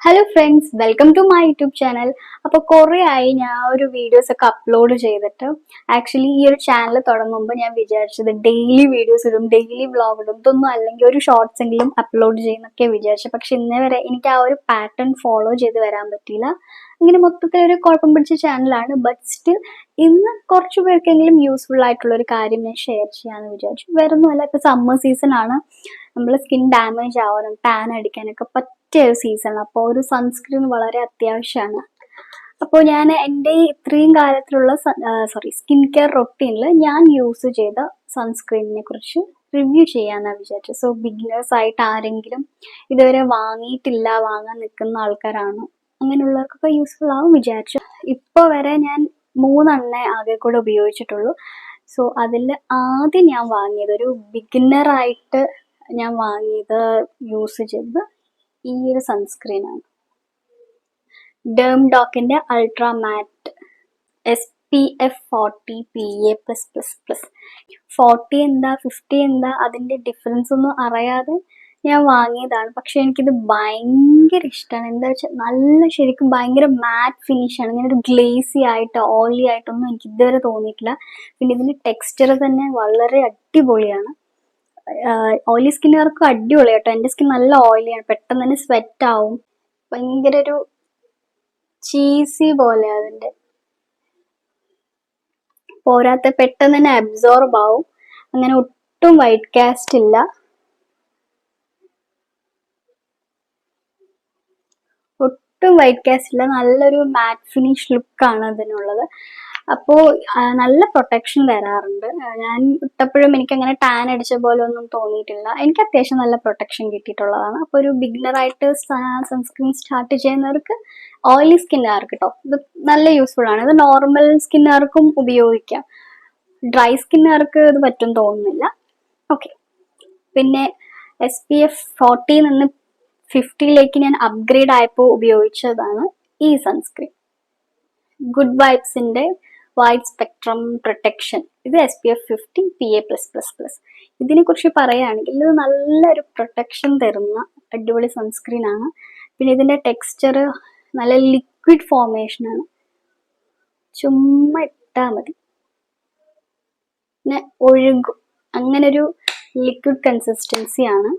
Hello friends, welcome to my YouTube channel. അപ്പോൾ കുറേ ആയി ഞാൻ ഒരു വീഡിയോസ് ഒക്കെ അപ്ലോഡ് ചെയ്തിട്ട്. ആക്ച്വലി ഈ ഒരു ചാനൽ തുടങ്ങുമ്പോൾ ഞാൻ വിചാരിച്ചത് ഡെയിലി വീഡിയോസ് ഇടും, ഡെയിലി വ്ളോഗ് ഇടും, ഇതൊന്നും അല്ലെങ്കിൽ ഒരു ഷോർട്സ് എങ്കിലും അപ്ലോഡ് ചെയ്യുന്നൊക്കെ വിചാരിച്ചു. പക്ഷെ ഇന്നേ വരെ എനിക്ക് ആ ഒരു പാറ്റേൺ ഫോളോ ചെയ്ത് വരാൻ പറ്റിയില്ല. ഇങ്ങനെ മൊത്തത്തിൽ ഒരു കുഴപ്പം പിടിച്ച ചാനലാണ്. ബട്ട് സ്റ്റിൽ ഇന്ന് കുറച്ച് പേർക്കെങ്കിലും യൂസ്ഫുൾ ആയിട്ടുള്ള ഒരു കാര്യം ഞാൻ ഷെയർ ചെയ്യാമെന്ന് വിചാരിച്ചു. വേറെ ഒന്നുമല്ല, ഇപ്പോൾ സമ്മർ സീസൺ ആണ്. നമ്മൾ സ്കിൻ ഡാമേജ് ആവാനും ടാൻ അടിക്കാനൊക്കെ പറ്റിയ ഒരു സീസൺ. അപ്പോൾ ഒരു സൺസ്ക്രീൻ വളരെ അത്യാവശ്യമാണ്. അപ്പോൾ ഞാൻ എൻ്റെ ഇത്രയും കാലത്തിലുള്ള സ്കിൻ കെയർ റൊട്ടീനിൽ ഞാൻ യൂസ് ചെയ്ത സൺസ്ക്രീനിനെ കുറിച്ച് റിവ്യൂ ചെയ്യാമെന്നാണ് വിചാരിച്ചത്. സോ ബിഗിനേഴ്സ് ആയിട്ട് ആരെങ്കിലും ഇതുവരെ വാങ്ങിയിട്ടില്ല, വാങ്ങാൻ നിൽക്കുന്ന ആൾക്കാരാണോ, അങ്ങനെയുള്ളവർക്കൊക്കെ യൂസ്ഫുൾ ആവും വിചാരിച്ചു. ഇപ്പോൾ വരെ ഞാൻ 3 ആകെ കൂടെ ഉപയോഗിച്ചിട്ടുള്ളൂ. സോ അതിൽ ആദ്യം ഞാൻ വാങ്ങിയത്, ഒരു ബിഗിനറായിട്ട് ഞാൻ വാങ്ങിയത്, യൂസ് ചെയ്തത് ഈ ഒരു സൺസ്ക്രീനാണ്. ഡേംഡോക്കിന്റെ അൾട്രാ മാറ്റ് SPF 40 PA+++. 40 എന്താ 50 എന്താ അതിന്റെ ഡിഫറൻസ് ഒന്നും അറിയാതെ ഞാൻ വാങ്ങിയതാണ്. പക്ഷെ എനിക്കിത് ഭയങ്കര ഇഷ്ടമാണ്. എന്താ വെച്ചാൽ നല്ല ശരിക്കും ഭയങ്കര മാറ്റ് ഫിനിഷാണ്. ഇങ്ങനെ ഒരു ഗ്ലേസി ആയിട്ട് ഓയിലി ആയിട്ടൊന്നും എനിക്ക് ഇതുവരെ തോന്നിയിട്ടില്ല. പിന്നെ ഇതിന്റെ ടെക്സ്ചർ തന്നെ വളരെ അടിപൊളിയാണ്. ഓയിലി സ്കിന്നുകാർക്കും അടിപൊളി കേട്ടോ. എൻ്റെ സ്കിൻ നല്ല ഓയിലിയാണ്, പെട്ടെന്ന് തന്നെ സ്വെറ്റ് ആവും. ഭയങ്കര ഒരു ചീസി പോലെ അതിൻ്റെ പോരാത്ത പെട്ടെന്ന് തന്നെ അബ്സോർബ് ആവും. അങ്ങനെ ഒട്ടും വൈറ്റ് കാസ്റ്റ് ഇല്ല. നല്ലൊരു മാറ്റ് ഫിനിഷ് ലുക്കാണ് അതിനുള്ളത്. അപ്പോൾ നല്ല പ്രൊട്ടക്ഷൻ തരാറുണ്ട്. ഞാൻ ഇട്ടപ്പോഴും എനിക്ക് അങ്ങനെ ടാൻ അടിച്ച പോലെ ഒന്നും തോന്നിയിട്ടില്ല. എനിക്ക് അത്യാവശ്യം നല്ല പ്രൊട്ടക്ഷൻ കിട്ടിയിട്ടുള്ളതാണ്. അപ്പോൾ ഒരു ബിഗിനറായിട്ട് സൺസ്ക്രീൻ സ്റ്റാർട്ട് ചെയ്യുന്നവർക്ക്, ഓയിലി സ്കിന്നുകാർക്ക് കേട്ടോ, ഇത് നല്ല യൂസ്ഫുൾ ആണ്. ഇത് നോർമൽ സ്കിന്നുകാർക്കും ഉപയോഗിക്കാം. ഡ്രൈ സ്കിന്നുകാർക്ക് ഇത് പറ്റും തോന്നുന്നില്ല. ഓക്കെ, പിന്നെ SPF 40 നിന്ന് 50 ഞാൻ അപ്ഗ്രേഡ് ആയപ്പോൾ ഉപയോഗിച്ചതാണ് ഈ സൺസ്ക്രീൻ. ഗുഡ് വൈബ്സിന്റെ വൈഡ് സ്പെക്ട്രം പ്രൊട്ടക്ഷൻ. ഇത് SPF 50 PA+++. ഇതിനെ കുറിച്ച് പറയുകയാണെങ്കിൽ ഇത് നല്ലൊരു പ്രൊട്ടക്ഷൻ തരുന്ന അടിപൊളി സൺസ്ക്രീൻ ആണ്. പിന്നെ ഇതിന്റെ ടെക്സ്ചർ നല്ല ലിക്വിഡ് ഫോർമേഷനാണ്. ചുമ്മാ ഇട്ടാൽ മതി, പിന്നെ ഒഴുകും. അങ്ങനെ ഒരു ലിക്വിഡ് കൺസിസ്റ്റൻസി ആണ്.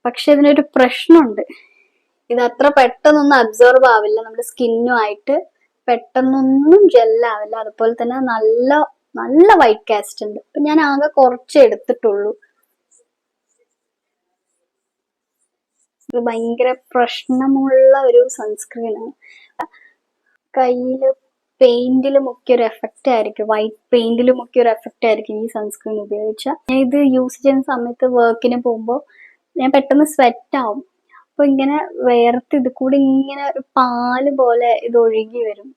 പക്ഷെ ഇതിനൊരു പ്രശ്നമുണ്ട്, ഇത് അത്ര പെട്ടെന്നൊന്നും അബ്സോർബ് ആവില്ല നമ്മുടെ സ്കിന്നുമായിട്ട്, പെട്ടെന്നൊന്നും ജെല്ലാവില്ല. അതുപോലെ തന്നെ നല്ല നല്ല വൈറ്റ് കാസ്റ്റ് ഉണ്ട്. ഇപ്പൊ ഞാൻ ആകെ കുറച്ച് എടുത്തിട്ടുള്ളൂ. ഇത് ഭയങ്കര പ്രശ്നമുള്ള ഒരു സൺസ്ക്രീനാണ്. കയ്യില് പെയിന്റിൽ മുക്കിയൊരു എഫക്റ്റ് ആയിരിക്കും, വൈറ്റ് പെയിന്റിൽ മുക്കിയൊരു എഫക്റ്റ് ആയിരിക്കും ഈ സൺസ്ക്രീൻ ഉപയോഗിച്ചാൽ. ഞാൻ ഇത് യൂസ് ചെയ്യുന്ന സമയത്ത് വർക്കിന് പോകുമ്പോൾ ഞാൻ പെട്ടെന്ന് സ്വെറ്റ് ആവും. അപ്പൊ ഇങ്ങനെ വേർത്ത് ഇത് കൂടി ഇങ്ങനെ പാല് പോലെ ഇത് ഒഴുകി വരും.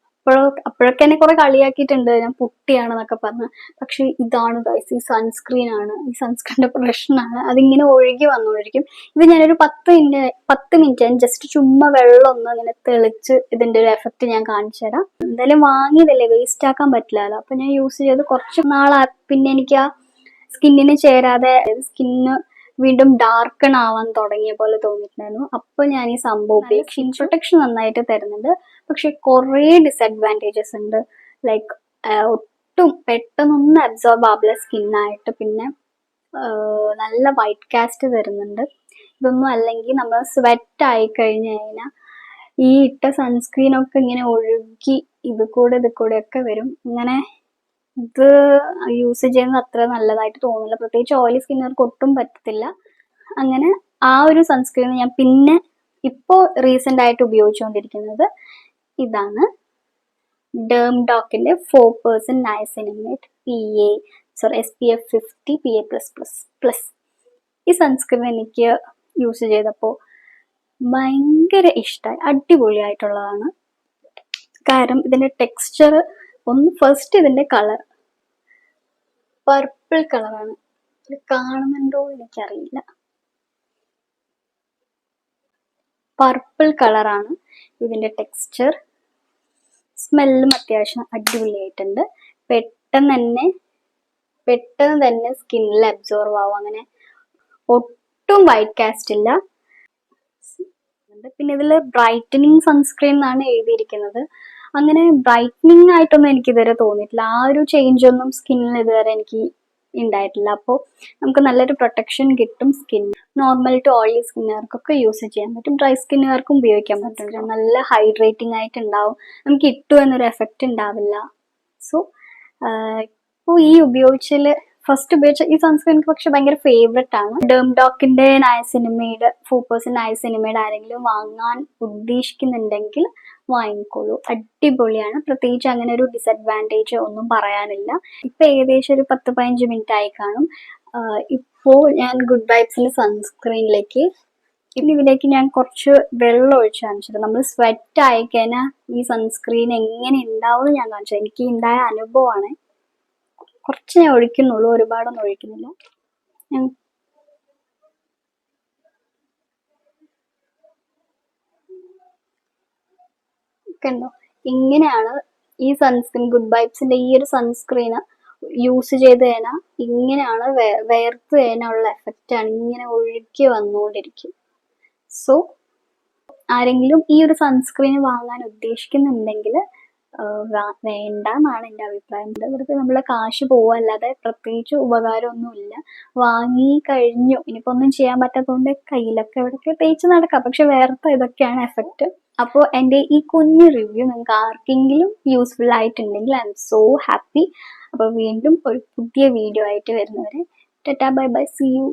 അപ്പോഴൊക്കെ എന്നെ കുറെ കളിയാക്കിയിട്ടുണ്ട്, ഞാൻ പുട്ടിയാണെന്നൊക്കെ പറഞ്ഞ്. പക്ഷെ ഇതാണ് ഗൈസ്, ഈ സൺസ്ക്രീൻ ആണ്, ഈ സൺസ്ക്രീനിന്റെ പ്രശ്നമാണ്. അതിങ്ങനെ ഒഴുകി വന്നോണ്ടിരിക്കും. ഇത് ഞാനൊരു 10 മിനിറ്റ് ജസ്റ്റ് ചുമ്മാ വെള്ളം ഒന്ന് ഇങ്ങനെ തെളിച്ച് ഇതിന്റെ ഒരു എഫക്റ്റ് ഞാൻ കാണിച്ചു തരാം. എന്തായാലും വാങ്ങിയതല്ലേ, വേസ്റ്റ് ആക്കാൻ പറ്റില്ലല്ലോ. അപ്പൊ ഞാൻ യൂസ് ചെയ്ത് കുറച്ച് നാളാ, പിന്നെ എനിക്ക് ആ സ്കിന്നിന് ചേരാതെ സ്കിന്ന് വീണ്ടും ഡാർക്കൺ ആവാൻ തുടങ്ങിയ പോലെ തോന്നിയിട്ടുണ്ടായിരുന്നു. അപ്പൊ ഞാൻ ഈ സംഭവം ഉപയോഗിച്ചു. പ്രൊട്ടക്ഷൻ നന്നായിട്ട് തരുന്നുണ്ട്, പക്ഷെ കുറേ ഡിസഡ്വാൻറ്റേജസ് ഉണ്ട്. ലൈക്ക് ഒട്ടും പെട്ടെന്നൊന്നും അബ്സോർബ് ആവില്ല സ്കിന്നായിട്ട്. പിന്നെ നല്ല വൈറ്റ് കാസ്റ്റ് തരുന്നുണ്ട്. ഇതൊന്നും അല്ലെങ്കിൽ നമ്മൾ സ്വെറ്റ് ആയി കഴിഞ്ഞു കഴിഞ്ഞാൽ ഈ ഇട്ട സൺസ്ക്രീനൊക്കെ ഇങ്ങനെ ഒഴുകി ഇത് കൂടെ ഒക്കെ വരും. ഇങ്ങനെ ഇത് യൂസ് ചെയ്യുന്നത് അത്ര നല്ലതായിട്ട് തോന്നില്ല, പ്രത്യേകിച്ച് ഓയിലി സ്കിന്നുകാർക്ക് ഒട്ടും പറ്റത്തില്ല. അങ്ങനെ ആ ഒരു സൺസ്ക്രീൻ ഞാൻ പിന്നെ ഇപ്പോൾ റീസെന്റ് ആയിട്ട് ഉപയോഗിച്ചുകൊണ്ടിരിക്കുന്നത് ഇതാണ്, ഡേംഡോക്കിന്റെ 4% നയസിനമേറ്റ് SPF 50 PA+++. ഈ സൺസ്ക്രീൻ എനിക്ക് യൂസ് ചെയ്തപ്പോൾ ഭയങ്കര ഇഷ്ടമായി, അടിപൊളിയായിട്ടുള്ളതാണ്. കാരണം ഇതിന്റെ ടെക്സ്ചർ ഒന്ന്, ഫസ്റ്റ് ഇതിന്റെ കളർ പർപ്പിൾ കളറാണ്. ഇത് കാണുന്നുണ്ടോ എനിക്കറിയില്ല, പർപ്പിൾ കളറാണ് ഇതിന്റെ ടെക്സ്ചർ. സ്മെല്ലും അത്യാവശ്യം അടിപൊളിയായിട്ടുണ്ട്. പെട്ടെന്ന് തന്നെ സ്കിന്നിൽ അബ്സോർവ് ആവും. അങ്ങനെ ഒട്ടും വൈറ്റ് കാസ്റ്റ് ഇല്ല. പറയുന്നുണ്ട്. പിന്നെ ഇതിൽ ബ്രൈറ്റനിങ് സൺസ്ക്രീൻ എന്നാണ് എഴുതിയിരിക്കുന്നത്. അങ്ങനെ ബ്രൈറ്റനിങ് ആയിട്ടൊന്നും എനിക്ക് ഇതുവരെ തോന്നിയിട്ടില്ല. ആ ഒരു ചേഞ്ച് ഒന്നും സ്കിന്നിൽ ഇതുവരെ എനിക്ക് ഉണ്ടായിട്ടില്ല. അപ്പോൾ നമുക്ക് നല്ലൊരു പ്രൊട്ടക്ഷൻ കിട്ടും സ്കിൻ. നോർമൽ ടു ഓയിലി സ്കിന്നുകാർക്കൊക്കെ യൂസ് ചെയ്യാൻ പറ്റും, ഡ്രൈ സ്കിന്നുകാർക്കും ഉപയോഗിക്കാൻ പറ്റും. നല്ല ഹൈഡ്രേറ്റിംഗ് ആയിട്ടുണ്ടാവും, നമുക്ക് ഇട്ടു എന്നൊരു എഫക്റ്റ് ഉണ്ടാവില്ല. സോ ഇപ്പോൾ ഈ ഉപയോഗിച്ചതിൽ ഫസ്റ്റ് ഉപയോഗിച്ച ഈ സൺസ്ക്രീൻ എനിക്ക് പക്ഷെ ഭയങ്കര ഫേവററ്റ് ആണ്. ഡെർംഡോക്കിന്റെ നയസിനിമൈഡ് 4% നയസിനിമൈഡ് ആരെങ്കിലും വാങ്ങാൻ ഉദ്ദേശിക്കുന്നുണ്ടെങ്കിൽ വാങ്ങിക്കോളൂ, അടിപൊളിയാണ്. പ്രത്യേകിച്ച് അങ്ങനെ ഒരു ഡിസഡ്വാൻറ്റേജ് ഒന്നും പറയാനില്ല. ഇപ്പൊ ഏകദേശം ഒരു 10-15 മിനിറ്റ് ആയി കാണും. ഇപ്പോൾ ഞാൻ ഗുഡ് വൈബ്സിന്റെ സൺസ്ക്രീനിലേക്ക് ഇതിലേക്ക് ഞാൻ കുറച്ച് വെള്ളം ഒഴിച്ച് കാണിച്ചത്. നമ്മൾ സ്വെറ്റ് ആയി കഴിഞ്ഞാൽ ഈ സൺസ്ക്രീൻ എങ്ങനെ ഉണ്ടാവും ഞാൻ കാണിച്ചത്. എനിക്ക് ഉണ്ടായ അനുഭവമാണ്. കുറച്ച് ഞാൻ ഒഴിക്കുന്നുള്ളൂ, ഒരുപാടൊന്നും ഒഴിക്കുന്നില്ല. കണ്ടോ, ഇങ്ങനെയാണ് ഈ സൺസ്ക്രീൻ, ഗുഡ് വൈബ്സിന്റെ ഈ ഒരു സൺസ്ക്രീന് യൂസ് ചെയ്ത് കഴിഞ്ഞാൽ ഇങ്ങനെയാണ് വേർത്ത് കഴിഞ്ഞുള്ള എഫക്റ്റ് ആണ്, ഇങ്ങനെ ഒഴുക്കി വന്നുകൊണ്ടിരിക്കും. സോ ആരെങ്കിലും ഈ ഒരു സൺസ്ക്രീൻ വാങ്ങാൻ ഉദ്ദേശിക്കുന്നുണ്ടെങ്കിൽ വേണ്ട എന്നാണ് എൻ്റെ അഭിപ്രായം. വെറുതെ നമ്മളെ കാശ് പോവല്ലാതെ പ്രത്യേകിച്ച് ഉപകാരമൊന്നുമില്ല. വാങ്ങി കഴിഞ്ഞു, ഇനിയിപ്പോൾ ഒന്നും ചെയ്യാൻ പറ്റാത്തതുകൊണ്ട് കയ്യിലൊക്കെ എവിടെയൊക്കെ തേച്ച് നടക്കാം, പക്ഷെ വേർത്ത ഇതൊക്കെയാണ് എഫക്റ്റ്. അപ്പോൾ എൻ്റെ ഈ കുഞ്ഞു റിവ്യൂ നിങ്ങൾക്ക് ആർക്കെങ്കിലും യൂസ്ഫുൾ ആയിട്ടുണ്ടെങ്കിൽ ഐ എം സോ ഹാപ്പി. അപ്പോൾ വീണ്ടും ഒരു പുതിയ വീഡിയോ ആയിട്ട് വരുന്നവരെ tata bye bye, see U.